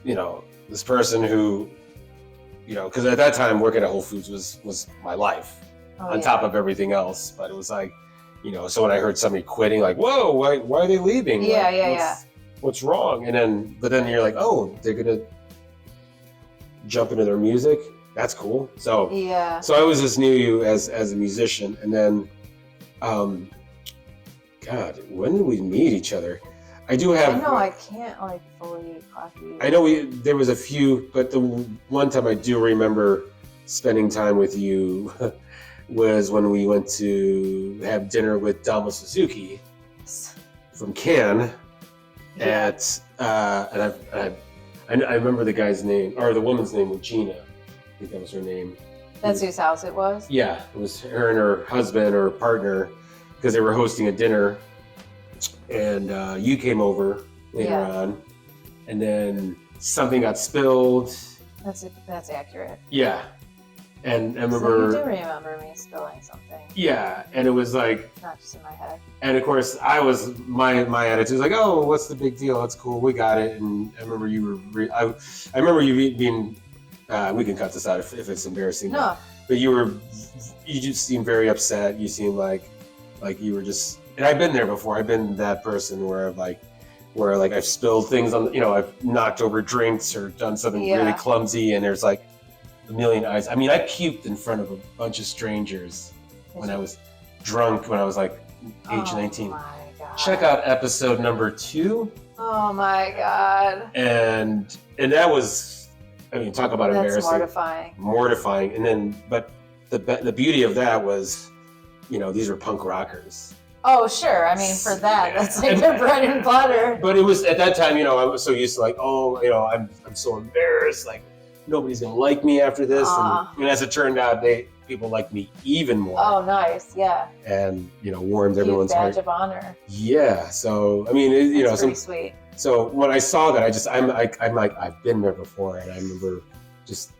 this person who, because at that time working at Whole Foods was my life on top of everything else. But it was like, so when I heard somebody quitting, like, whoa, why are they leaving? Yeah, Like, yeah. What's wrong? But then you're like, oh, they're gonna jump into their music. That's cool. So I always just knew you as a musician, and then, God, when did we meet each other? I do have. I know I can't fully copy. I know there was a few, but the one time I do remember spending time with you was when we went to have dinner with Damo Suzuki from Cannes. Yeah. And I remember the guy's name, or the woman's name was Gina. I think that was her name. That's whose house it was? Yeah, it was her and her husband or partner, because they were hosting a dinner, and you came over later on, and then something got spilled. That's accurate. Yeah, and I So remember. you do remember me spilling something. Yeah, and it was like, Not just in my head. and of course my attitude was like, oh, what's the big deal? It's cool, we got it. And I remember you were, I remember you being. We can cut this out if it's embarrassing. No. But you just seemed very upset. You seemed like you were just, and I've been there before. I've been that person where I've spilled things on, I've knocked over drinks or done something really clumsy, and there's like a million eyes. I mean, I puked in front of a bunch of strangers when I was drunk, when I was like age 19. Oh my God. Check out episode number 2. Oh my God. And that was, I mean, talk about That's embarrassing. Mortifying. And then, but the beauty of that was, these were punk rockers. Oh, sure. I mean, for that, that's like their bread and butter. But it was, at that time, I was so used to like, I'm so embarrassed. Like, nobody's going to like me after this. And as it turned out, people liked me even more. Oh, nice. Yeah. And, warmed everyone's heart. Badge of honor. Yeah. So, I mean, That's pretty sweet. So when I saw that, I'm like, I've been there before, and I remember just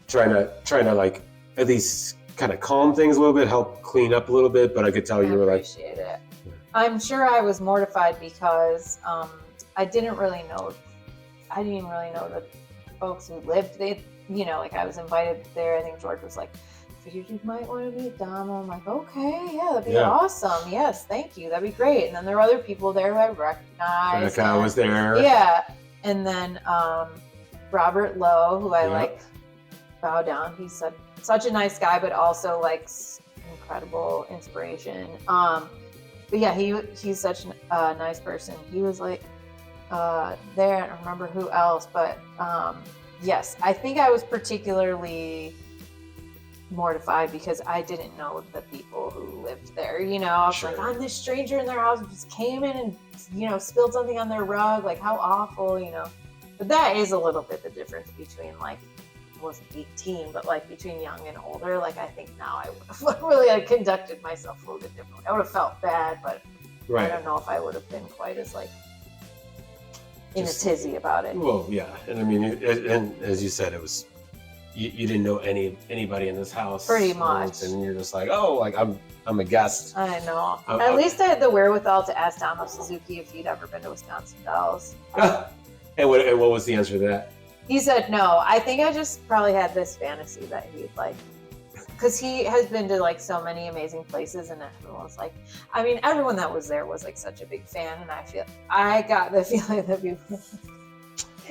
trying to like at least kind of calm things a little bit, help clean up a little bit. But I could tell you were like, appreciate it. I'm sure I was mortified because I didn't really know the folks who lived. I was invited there. I think George was like, figured you might want to meet Dom. I'm like, okay, yeah, that'd be awesome. Yes, thank you. That'd be great. And then there were other people there who I recognized. I was there. Yeah. And then Robert Lowe, who I bow down. He's such a nice guy, but also like incredible inspiration. But yeah, he's such a nice person. He was like there. I don't remember who else, but yes, I think I was particularly mortified because I didn't know the people who lived there. I was like, I'm this stranger in their house who just came in and spilled something on their rug. Like, how awful, But that is a little bit the difference between like, I wasn't 18, but like between young and older. Like, I think now I would have really conducted myself a little bit differently. I would have felt bad, but I don't know if I would have been quite as like in a tizzy about it. Well, yeah, and I mean, and as you said, it was. You didn't know anybody in this house. Pretty much. And you're just like, oh, like I'm a guest. I know. At least I had the wherewithal to ask Damo Suzuki if he'd ever been to Wisconsin Dells. And what was the answer to that? He said no. I think I just probably had this fantasy that he'd like, because he has been to like so many amazing places, and everyone was like, I mean, everyone that was there was like such a big fan, and I got the feeling that people,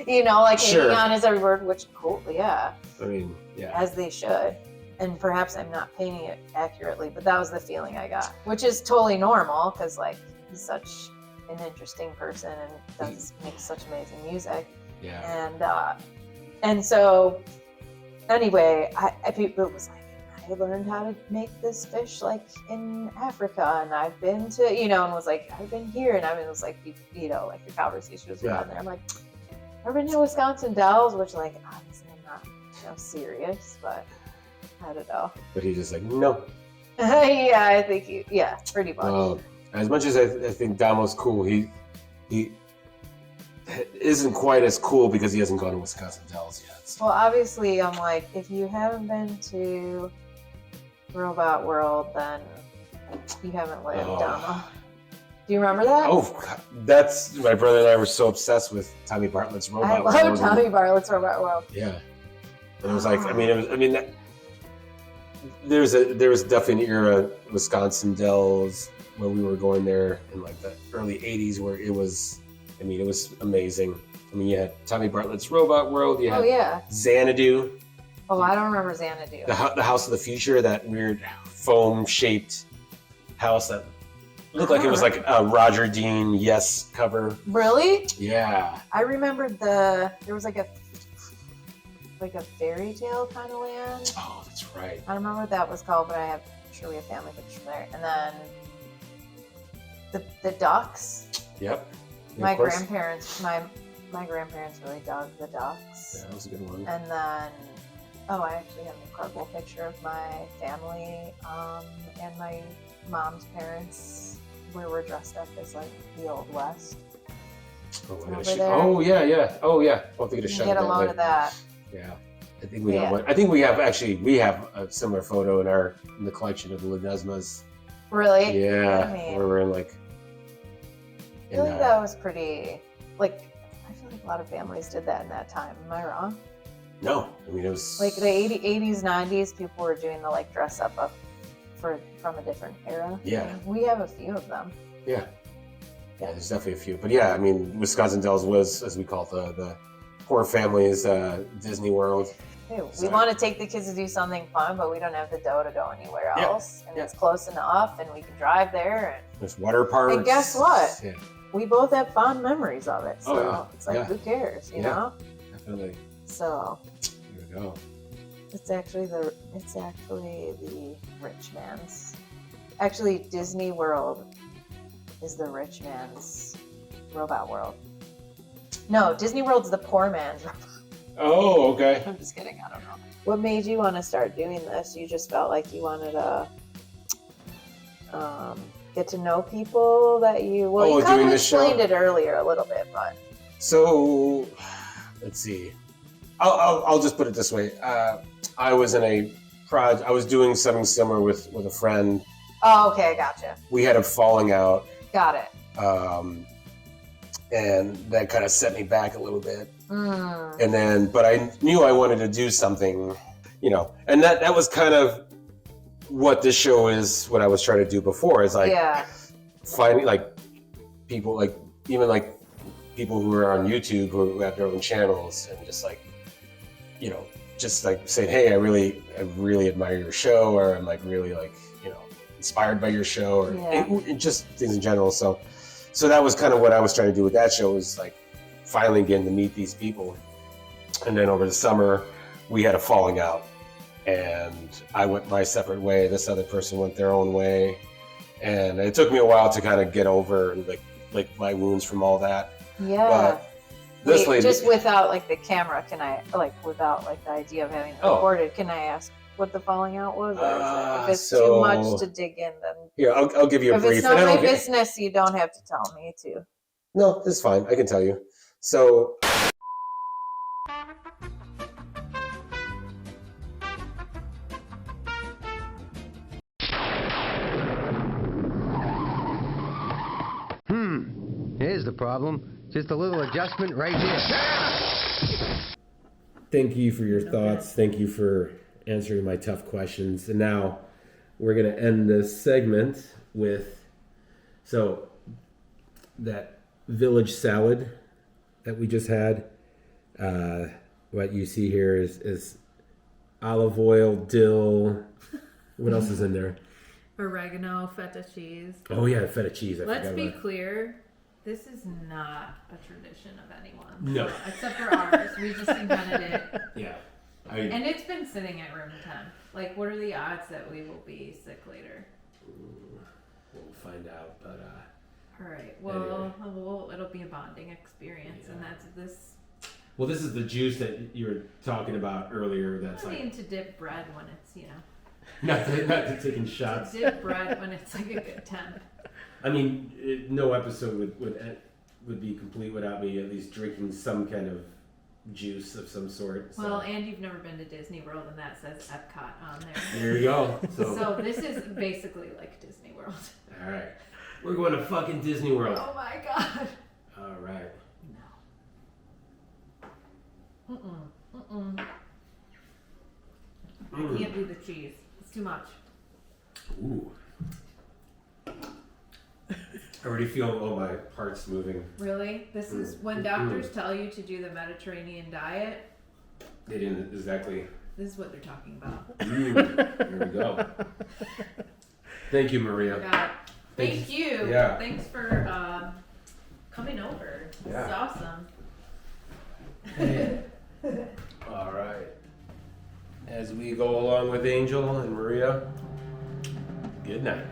like hanging on his every word, which cool, yeah. I mean, yeah. As they should. And perhaps I'm not painting it accurately, but that was the feeling I got, which is totally normal because like he's such an interesting person and makes such amazing music. Yeah. And so anyway, it was like, I learned how to make this fish like in Africa, and I've been to, and was like, I've been here, and I mean, it was like, like your conversation was around there. I'm like, I've been to Wisconsin Dells, which like obviously I'm not serious, but I don't know. But he's just like, no. Yeah, I think pretty much. As much as I think Damo's cool, he isn't quite as cool because he hasn't gone to Wisconsin Dells yet. So. Well, obviously, I'm like, if you haven't been to Robot World, then you haven't lived, Damo. Do you remember that? Oh, that's my brother and I were so obsessed with Tommy Bartlett's Robot World. I love Tommy Bartlett's Robot World. Yeah, and it was like, there was definitely an era Wisconsin Dells when we were going there in like the early '80s where it was amazing. I mean, you had Tommy Bartlett's Robot World. You had Xanadu. Oh, I don't remember Xanadu. The House of the Future, that weird foam-shaped house that looked like it was like a Roger Dean Yes cover. Really? Yeah. I remember there was like a fairy tale kind of land. Oh, that's right. I don't remember what that was called, but I'm sure we have family pictures there. And then the ducks. Yep. My grandparents really dug the ducks. Yeah, that was a good one. And then, I actually have an incredible picture of my family and my mom's parents. We were dressed up as like the Old West. Oh yeah. I'll think of get a load of that. Yeah. I think we have one. I think we have a similar photo in the collection of the Ledezmas. Really? Yeah. Where we're in like. I feel like that was pretty. Like, I feel like a lot of families did that in that time. Am I wrong? No, I mean it was like the 80s, 90s. People were doing the like dress up from a different era. Yeah. We have a few of them. Yeah. Yeah, there's definitely a few. But yeah, I mean, Wisconsin Dells was, as we call it, the poor family's Disney World. Hey, we want to take the kids to do something fun, but we don't have the dough to go anywhere else. And it's close enough, and we can drive there. And there's water parks. And guess what? Yeah. We both have fond memories of it. So it's like, who cares, you know? Definitely. So here we go. It's actually the rich man's. Actually, Disney World is the rich man's Robot World. No, Disney World's the poor man's Robot. Oh, okay. I'm just kidding. I don't know. What made you want to start doing this? You just felt like you wanted to get to know people that you. Well, you kind of explained it earlier a little bit, but. So, let's see. I'll just put it this way. I was in a project. I was doing something similar with a friend. Oh, okay, gotcha. We had a falling out. Got it. And that kind of set me back a little bit. And then, but I knew I wanted to do something, and that was kind of what this show is. What I was trying to do before is like finding like people, like even like people who are on YouTube who have their own channels, and just like, just like saying, hey, I really admire your show, or I'm like really like, inspired by your show, or and just things in general. So that was kind of what I was trying to do with that show, was like finally getting to meet these people. And then over the summer, we had a falling out, and I went my separate way. This other person went their own way, and it took me a while to kind of get over like my wounds from all that. Yeah. But this lady, just without like the camera, can I without like the idea of having it recorded? Can I ask what the falling out was? Or if it's too much to dig in, then here I'll give you a brief. If it's not my business, you don't have to tell me to. No, it's fine. I can tell you. So. Here's the problem. Just a little adjustment right here. Thank you for your thoughts. Thank you for answering my tough questions. And now we're going to end this segment with that village salad that we just had. What you see here is olive oil, dill. What else is in there? Oregano, feta cheese. Oh yeah, feta cheese. Let's be clear. This is not a tradition of anyone. No. Except for ours. We just invented it. Yeah. And it's been sitting at room temp. Like, what are the odds that we will be sick later? We'll find out, but all right. Well, it'll be a bonding experience, and that's this. Well, this is the juice that you were talking about earlier. That's I like mean, to dip bread when it's, not to taking shots. to dip bread when it's like a good temp. I mean, no episode would be complete without me at least drinking some kind of juice of some sort. So. Well, and you've never been to Disney World, and that says Epcot on there. There you go. So this is basically like Disney World. All right, we're going to fucking Disney World. Oh my god. All right. No. I can't do the cheese. It's too much. Ooh. I already feel my heart's moving. Really? This is when doctors tell you to do the Mediterranean diet. They didn't exactly. This is what they're talking about. Here we go. Thank you, Maria. God. Thank you. Yeah. Thanks for coming over. This is awesome. All right. As we go along with Angel and Maria, good night.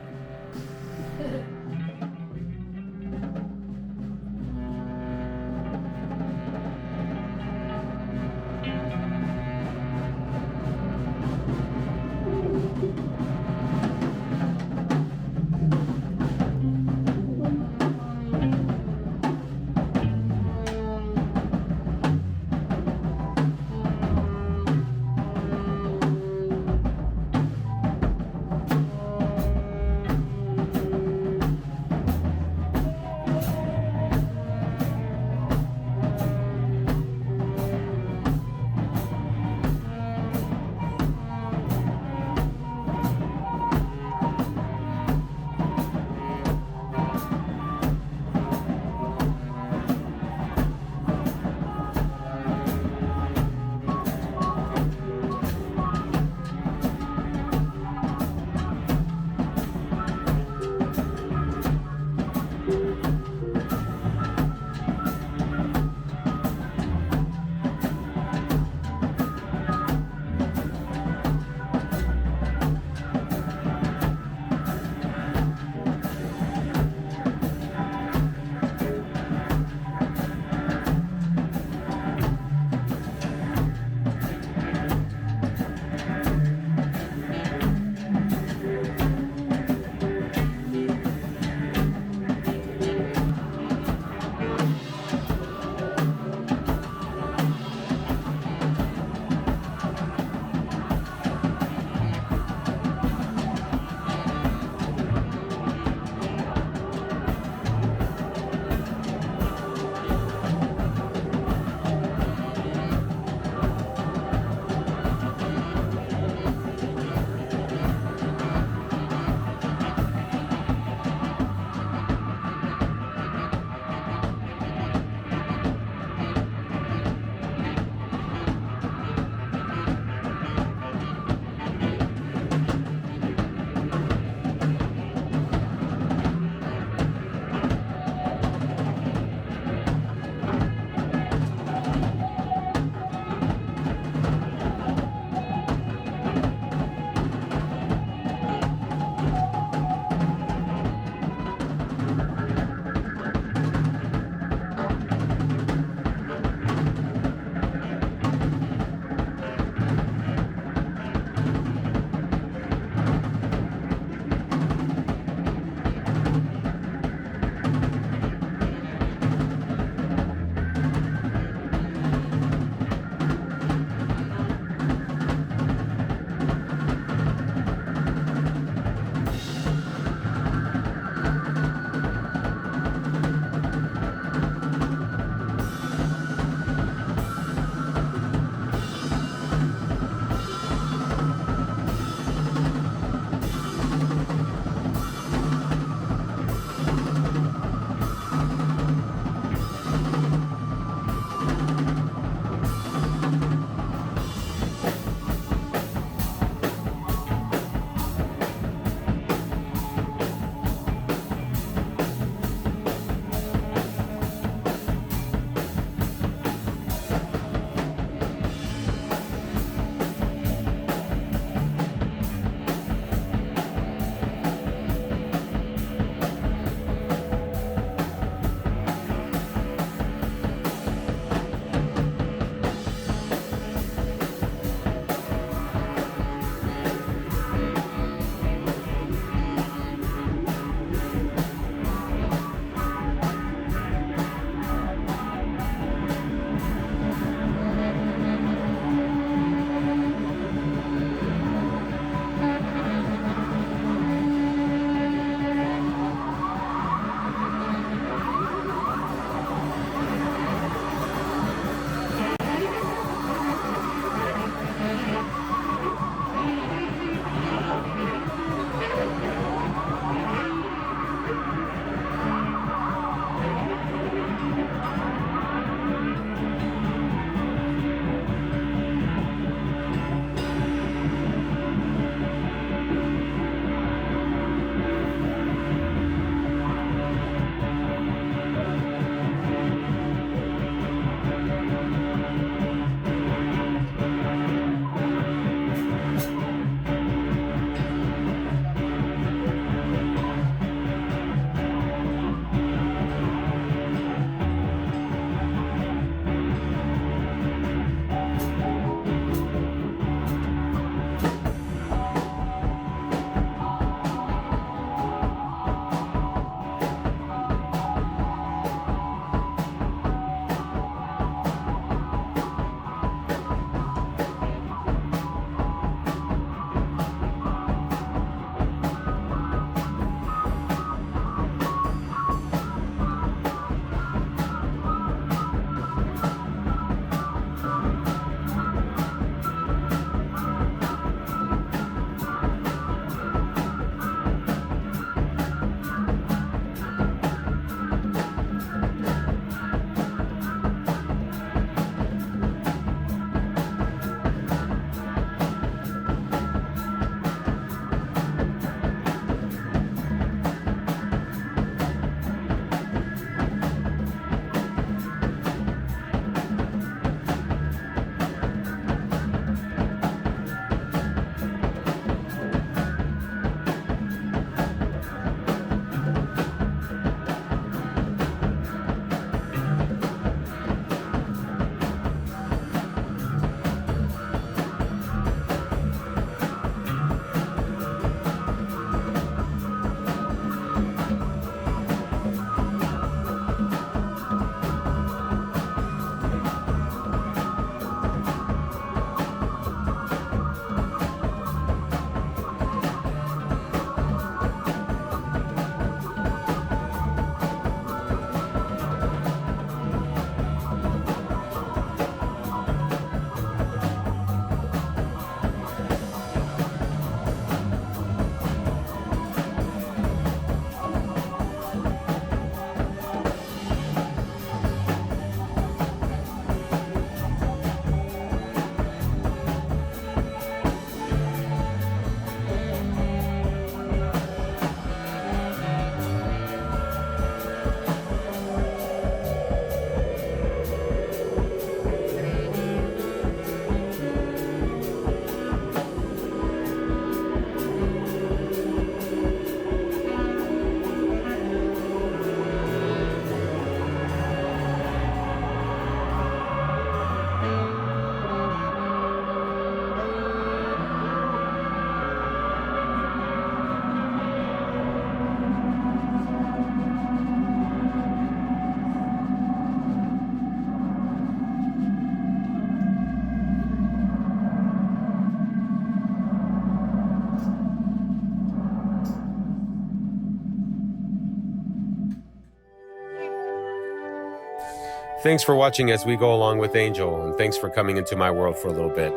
Thanks for watching as we go along with Angel, and thanks for coming into my world for a little bit.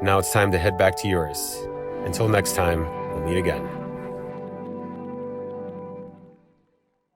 Now it's time to head back to yours. Until next time, we'll meet again.